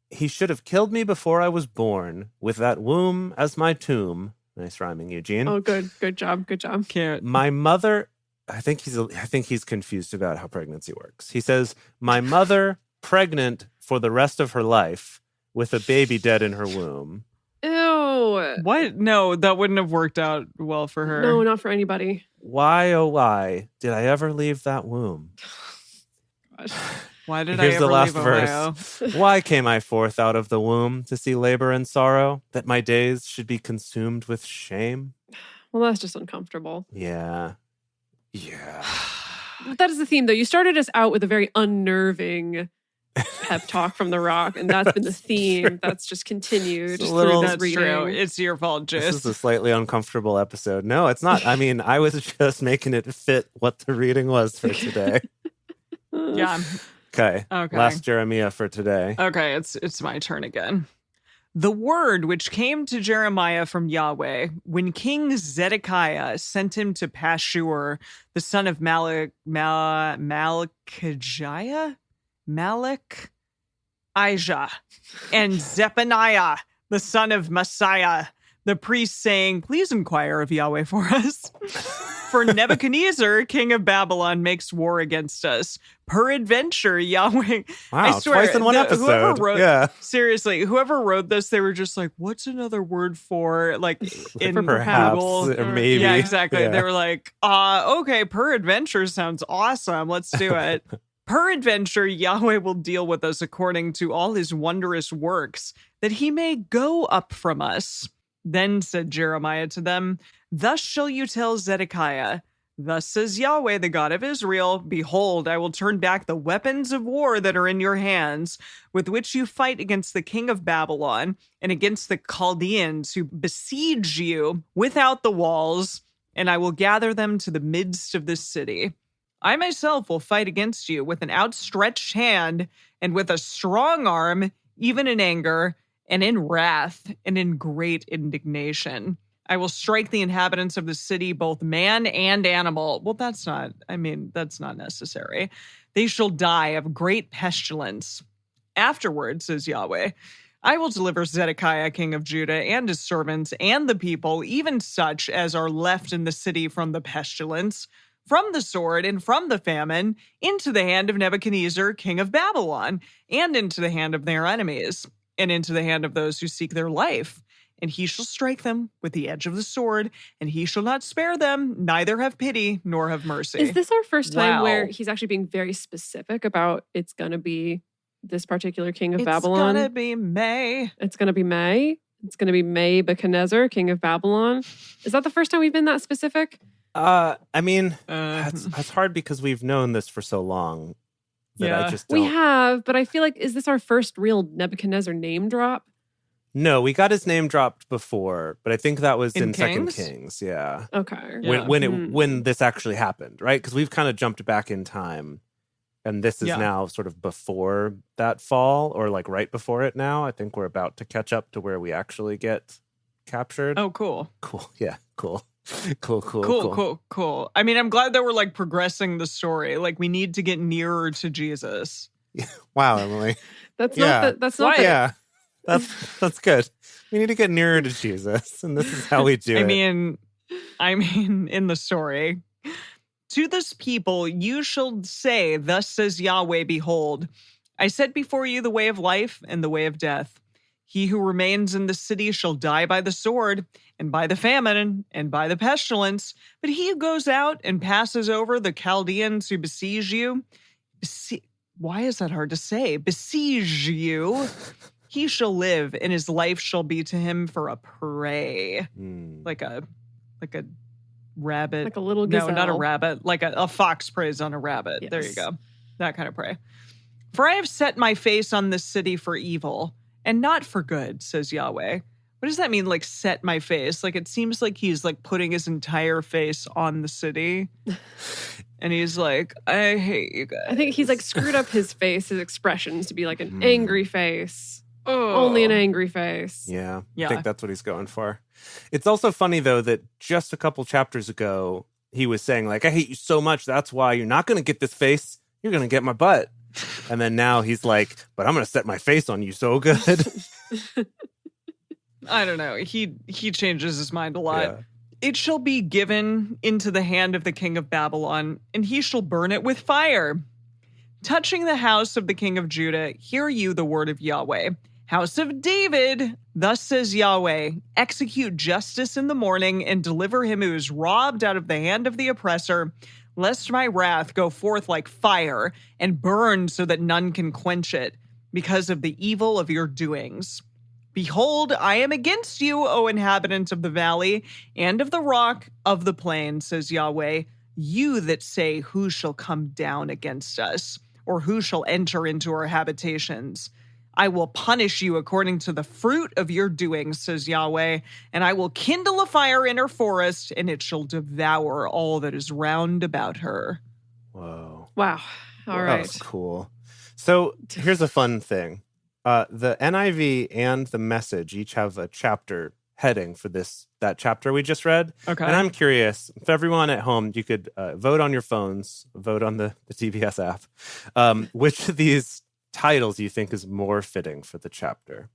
he should have killed me before I was born, with that womb as my tomb. Nice rhyming, Eugene. Oh, good. Good job. Good job. Cute. My mother, I think he's confused about how pregnancy works. He says, my mother pregnant for the rest of her life with a baby dead in her womb. Ew. What? No, that wouldn't have worked out well for her. No, not for anybody. Why, oh why, did I ever leave that womb? God. Why did Here's I the ever last leave verse. Ohio? Why came I forth out of the womb to see labor and sorrow, that my days should be consumed with shame? Well, that's just uncomfortable. Yeah. Yeah. That is the theme, though. You started us out with a very unnerving pep talk from The Rock, and that's been the theme that's just continued It's a little- through this That's reading. true. It's your fault, This is Jace. a slightly uncomfortable episode. No, it's not. I mean, I was just making it fit what the reading was for today. Yeah. Okay. Okay. Last Jeremiah for today. Okay, it's my turn again. The word which came to Jeremiah from Yahweh when King Zedekiah sent him to Pashur, the son of Malchijah, and Zephaniah, the son of Messiah, the priest, saying, "Please inquire of Yahweh for us." For Nebuchadnezzar, king of Babylon, makes war against us. Peradventure, Yahweh. Wow, I swear, twice in one whoever episode. wrote, Yeah. seriously, whoever wrote this, they were just like, "What's another word for like in Perhaps, Google?" or maybe. Yeah, exactly. Yeah. They were like, okay, peradventure sounds awesome. Let's do it. Peradventure, Yahweh will deal with us according to all his wondrous works, that he may go up from us. Then said Jeremiah to them, "Thus shall you tell Zedekiah, thus says Yahweh, the God of Israel, behold, I will turn back the weapons of war that are in your hands, with which you fight against the king of Babylon and against the Chaldeans who besiege you without the walls, and I will gather them to the midst of this city. I myself will fight against you with an outstretched hand and with a strong arm, even in anger, and in wrath, and in great indignation. I will strike the inhabitants of the city, both man and animal." Well, that's not necessary. "They shall die of great pestilence. Afterwards, says Yahweh, I will deliver Zedekiah, king of Judah, and his servants, and the people, even such as are left in the city from the pestilence, from the sword, and from the famine, into the hand of Nebuchadnezzar, king of Babylon, and into the hand of their enemies, and into the hand of those who seek their life. And he shall strike them with the edge of the sword, and he shall not spare them, neither have pity, nor have mercy." Is this our first time Wow. where he's actually being very specific about it's going to be this particular king of It's Babylon? gonna be May. It's going to be May. It's going to be Nebuchadnezzar, king of Babylon. Is that the first time we've been that specific? I mean, that's hard because we've known this for so long that I Yeah. just don't. We have, but I feel like, is this our first real Nebuchadnezzar name drop? No, we got his name dropped before, but I think that was In in Second Kings? Kings. Yeah. Okay. Yeah. When this actually happened, right? Because we've kind of jumped back in time, and this is Yeah. now sort of before that fall, or like right before it. Now I think we're about to catch up to where we actually get captured. Oh, cool. Cool. Yeah. Cool. Cool. I mean, I'm glad that we're like progressing the story. Like, we need to get nearer to Jesus. Wow, Emily. That's Yeah. not the, that's not the, Yeah. That's good. We need to get nearer to Jesus, and this is how we do it. I mean, in the story, to this people you shall say, "Thus says Yahweh, behold, I set before you the way of life and the way of death. He who remains in the city shall die by the sword, and by the famine, and by the pestilence. But he who goes out and passes over the Chaldeans who besiege you, why is that hard to say? Besiege you. He shall live, and his life shall be to him for a prey." Like a rabbit. like a little No, gazelle. not a rabbit. Like a fox preys on a rabbit. There you Yes. go. That kind of prey. "For I have set my face on this city for evil, and not for good, says Yahweh." What does that mean, like, set my face? Like, it seems like he's, like, putting his entire face on the city. And he's like, "I hate you guys." I think he's like screwed up his face, his expressions to be like an angry face. Oh. Only an angry face. Yeah, Yeah. I think that's what he's going for. It's also funny, though, that just a couple chapters ago, he was saying, like, "I hate you so much. That's why you're not going to get this face. You're going to get my butt." And then now he's like, "But I'm going to set my face on you so good." I don't know. He changes his mind a lot. Yeah. "It shall be given into the hand of the king of Babylon, and he shall burn it with fire. Touching the house of the king of Judah, hear you the word of Yahweh. House of David, thus says Yahweh, execute justice in the morning and deliver him who is robbed out of the hand of the oppressor, lest my wrath go forth like fire and burn so that none can quench it, because of the evil of your doings. Behold, I am against you, O inhabitants of the valley and of the rock of the plain, says Yahweh, you that say, who shall come down against us? or who shall enter into her habitations. I will punish you according to the fruit of your doings, says Yahweh, and I will kindle a fire in her forest, and it shall devour all that is round about her. Whoa. Wow. All right. That was cool. So here's a fun thing. The NIV and the Message each have a chapter heading for that chapter we just read. Okay. And I'm curious, if everyone at home, you could vote on your phones, vote on the TBS app, which of these titles you think is more fitting for the chapter?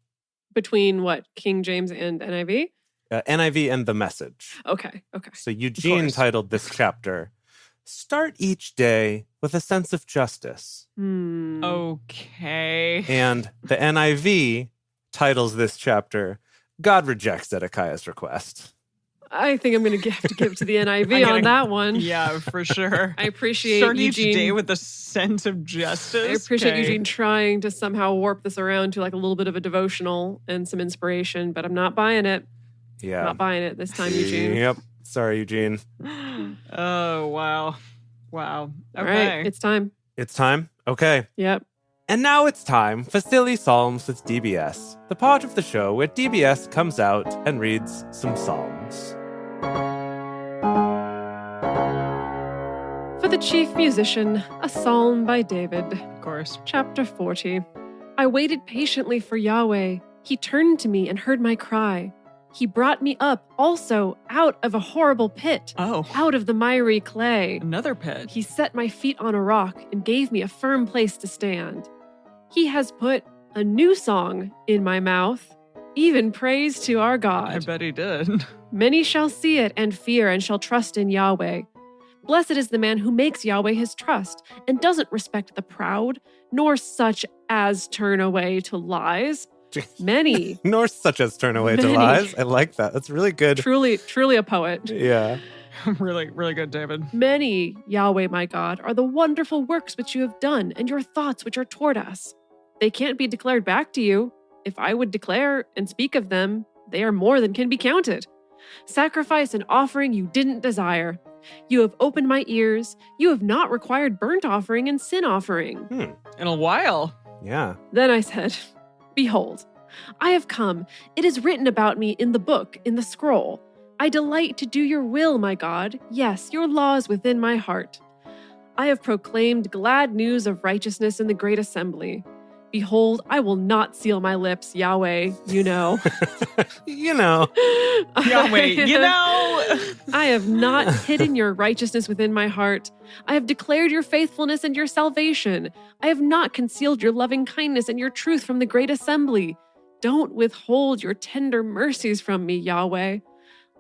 Between what? King James and NIV? NIV and the Message. Okay. So Eugene titled this chapter, Start Each Day with a Sense of Justice. Okay. And the NIV titles this chapter, God Rejects Zedekiah's Request. I think I'm going to have to give it to the NIV on that one. Yeah, for sure. I appreciate Start Eugene. each day with a sense of justice. I appreciate Okay. Eugene trying to somehow warp this around to like a little bit of a devotional and some inspiration, but I'm not buying it. Yeah. Not buying it this time, Eugene. Yep. Sorry, Eugene. Oh, wow. Wow. All Okay. right, it's time. It's time? Okay. Yep. And now it's time for Silly Psalms with DBS, the part of the show where DBS comes out and reads some psalms. For the chief musician, a psalm by David. Of course. Chapter 40. I waited patiently for Yahweh. He turned to me and heard my cry. He brought me up also out of a horrible pit, Oh, out of the miry clay. another pit. He set my feet on a rock and gave me a firm place to stand. He has put a new song in my mouth, even praise to our I God. bet he did. Many shall see it and fear and shall trust in Yahweh. Blessed is the man who makes Yahweh his trust and doesn't respect the proud, nor such as turn away to lies. Many, Nor such as turn away to Many. lies. I like that. That's really good. truly a poet. Yeah. Really, really good, David. Many, Yahweh my God, are the wonderful works which you have done and your thoughts which are toward us. They can't be declared back to you. If I would declare and speak of them, they are more than can be counted. Sacrifice and offering you didn't desire. You have opened my ears. You have not required burnt offering and sin offering. In a while. Yeah. Then I said, Behold, I have come. It is written about me in the book, in the scroll. I delight to do your will, my God. Yes, your law is within my heart. I have proclaimed glad news of righteousness in the great assembly. Behold, I will not seal my lips, Yahweh, you know. You know. Yahweh, you know. I have not hidden your righteousness within my heart. I have declared your faithfulness and your salvation. I have not concealed your loving kindness and your truth from the great assembly. Don't withhold your tender mercies from me, Yahweh.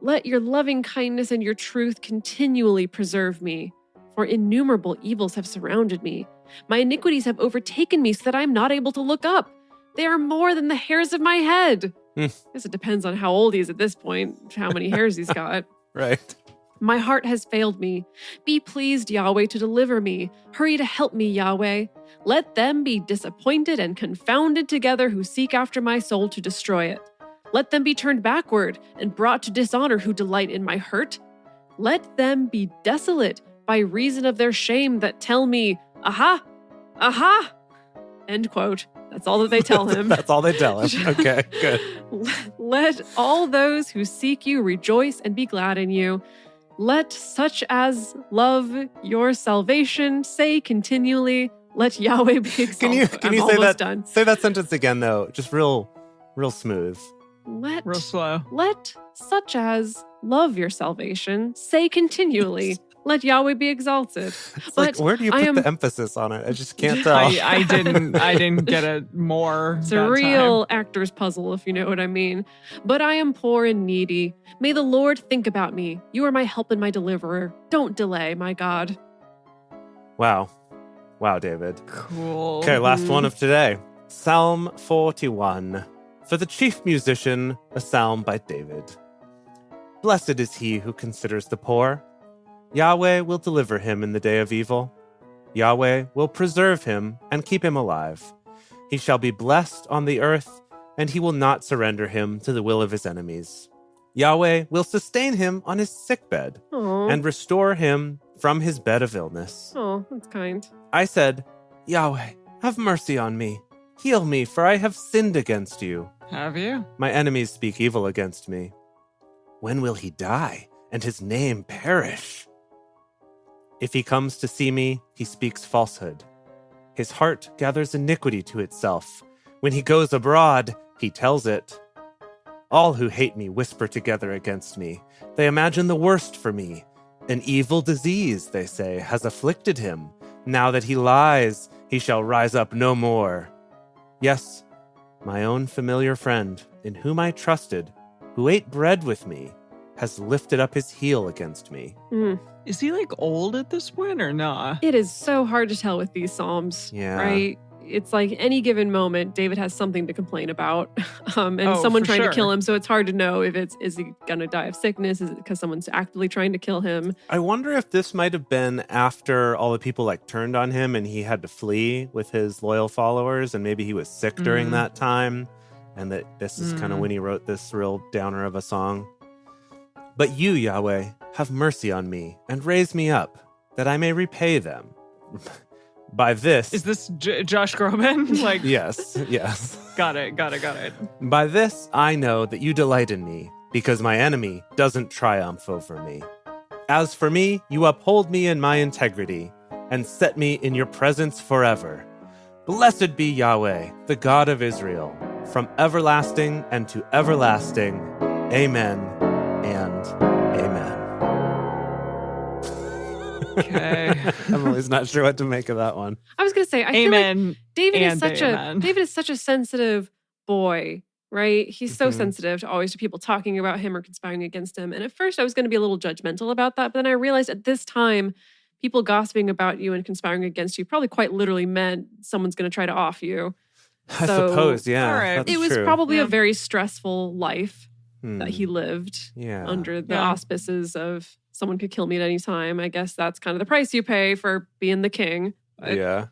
Let your loving kindness and your truth continually preserve me. For innumerable evils have surrounded me. My iniquities have overtaken me so that I am not able to look up. They are more than the hairs of my head. I guess it depends on how old he is at this point, how many hairs he's got. Right. My heart has failed me. Be pleased, Yahweh, to deliver me. Hurry to help me, Yahweh. Let them be disappointed and confounded together who seek after my soul to destroy it. Let them be turned backward and brought to dishonor who delight in my hurt. Let them be desolate by reason of their shame that tell me, aha, aha. End quote. That's all that they tell him. That's all they tell him. Okay, good. Let all those who seek you rejoice and be glad in you. Let such as love your salvation say continually, let Yahweh be exalted. Can you I'm say almost that? done. Say that sentence again, though. Just real smooth. Real slow. Let such as love your salvation say continually, let Yahweh be exalted. It's like, where do you put the emphasis on it? I just can't tell. I didn't get it more. It's a that real time. actor's puzzle, if you know what I mean. But I am poor and needy. May the Lord think about me. You are my help and my deliverer. Don't delay, my God. Wow, David. Cool. Okay, last one of today. Psalm 41. For the chief musician, a psalm by David. Blessed is he who considers the poor. Yahweh will deliver him in the day of evil. Yahweh will preserve him and keep him alive. He shall be blessed on the earth, and he will not surrender him to the will of his enemies. Yahweh will sustain him on his sickbed Oh, and restore him from his bed of illness. oh, that's kind. I said, Yahweh, have mercy on me. Heal me, for I have sinned against you. Have you? My enemies speak evil against me. When will he die, and his name perish? If he comes to see me, he speaks falsehood. His heart gathers iniquity to itself. When he goes abroad, he tells it. All who hate me whisper together against me. They imagine the worst for me. An evil disease, they say, has afflicted him. Now that he lies, he shall rise up no more. Yes, my own familiar friend, in whom I trusted, who ate bread with me, has lifted up his heel against me. Is he like old at this point or not? It is so hard to tell with these Psalms, right? It's like any given moment, David has something to complain about and someone trying to kill him. So it's hard to know if is he going to die of sickness? Is it because someone's actively trying to kill him? I wonder if this might have been after all the people like turned on him and he had to flee with his loyal followers. And maybe he was sick during that time. And that this is kind of when he wrote this real downer of a song. But you, Yahweh, have mercy on me and raise me up that I may repay them. By this... Is this Josh Groban? Like, Yes. Got it. By this I know that you delight in me, because my enemy doesn't triumph over me. As for me, you uphold me in my integrity, and set me in your presence forever. Blessed be Yahweh, the God of Israel, from everlasting and to everlasting. Amen and amen. Okay. Emily's not sure what to make of that one. I was going to say, I Amen. feel like David Amen. is such a sensitive boy, right? He's so sensitive to always to people talking about him or conspiring against him. And at first I was going to be a little judgmental about that, but then I realized at this time, people gossiping about you and conspiring against you probably quite literally meant someone's going to try to off you. I suppose, yeah. all right. That's It was true. probably a very stressful life that he lived under the Yeah. auspices of someone could kill me at any time. I guess that's kind of the price you pay for being the king. Yeah,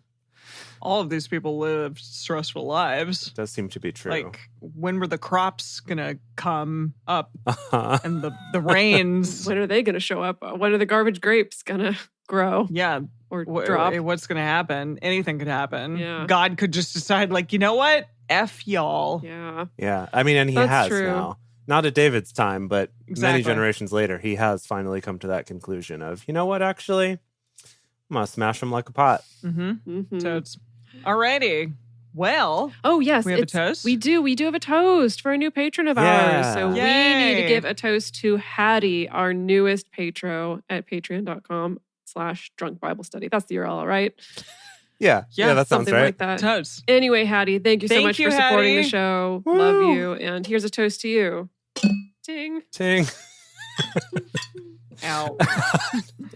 All of these people lived stressful lives. does seem to be true. Like, when were the crops gonna come up and the rains? When are they going to show up? When are the garbage grapes going to grow Yeah. or drop? What's gonna happen? Anything could happen. Yeah. God could just decide, like, you know what? F y'all. Yeah. Yeah, I mean, and he That's has true. now. Not at David's time, but Exactly. many generations later, he has finally come to that conclusion of, you know what, actually, I'm going to smash him like a pot. Mhm. Totes. Alrighty. Well, Oh, yes. we have a toast? We do. We do have a toast for a new patron of Yeah. ours. So we Yay. need to give a toast to Hattie, our newest patron at patreon.com/drunk Bible study. That's the URL, right? Yeah, that sounds Something right. like that. totes. Anyway, Hattie, thank you so Thank much you, for supporting Hattie. the show. Woo. Love you. And here's a toast to you. Ding. Ting. Ow.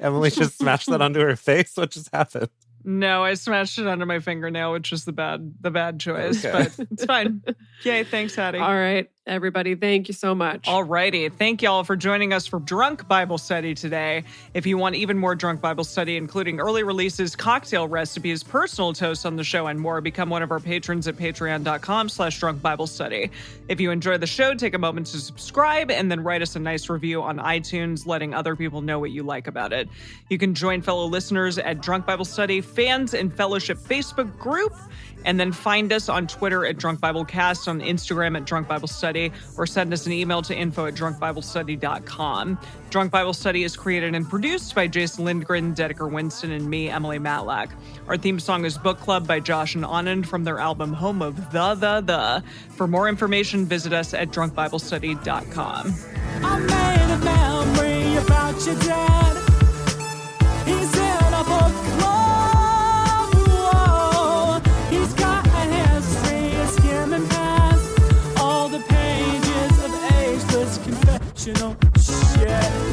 Emily just smashed that onto her face. What just happened? No, I smashed it under my fingernail, which was the bad choice, Okay. but it's fine. Yay, thanks, Hattie. All right, everybody. Thank you so much. Alrighty. Thank y'all for joining us for Drunk Bible Study today. If you want even more Drunk Bible Study, including early releases, cocktail recipes, personal toasts on the show, and more, become one of our patrons at patreon.com/Drunk Bible Study. If you enjoy the show, take a moment to subscribe and then write us a nice review on iTunes, letting other people know what you like about it. You can join fellow listeners at Drunk Bible Study Fans and Fellowship Facebook group, and then find us on Twitter at Drunk Bible Cast, on Instagram at Drunk Bible Study, or send us an email to info@drunkbiblestudy.com. Drunk Bible Study is created and produced by Jason Lindgren, Dedeker Winston, and me, Emily Matlack. Our theme song is Book Club by Josh and Anand from their album Home of the. For more information, visit us at drunkbiblestudy.com. I made a memory about your dad. He's in a book club. Whoa. He's got a history of skimming past all the pages of ageless confessional shit.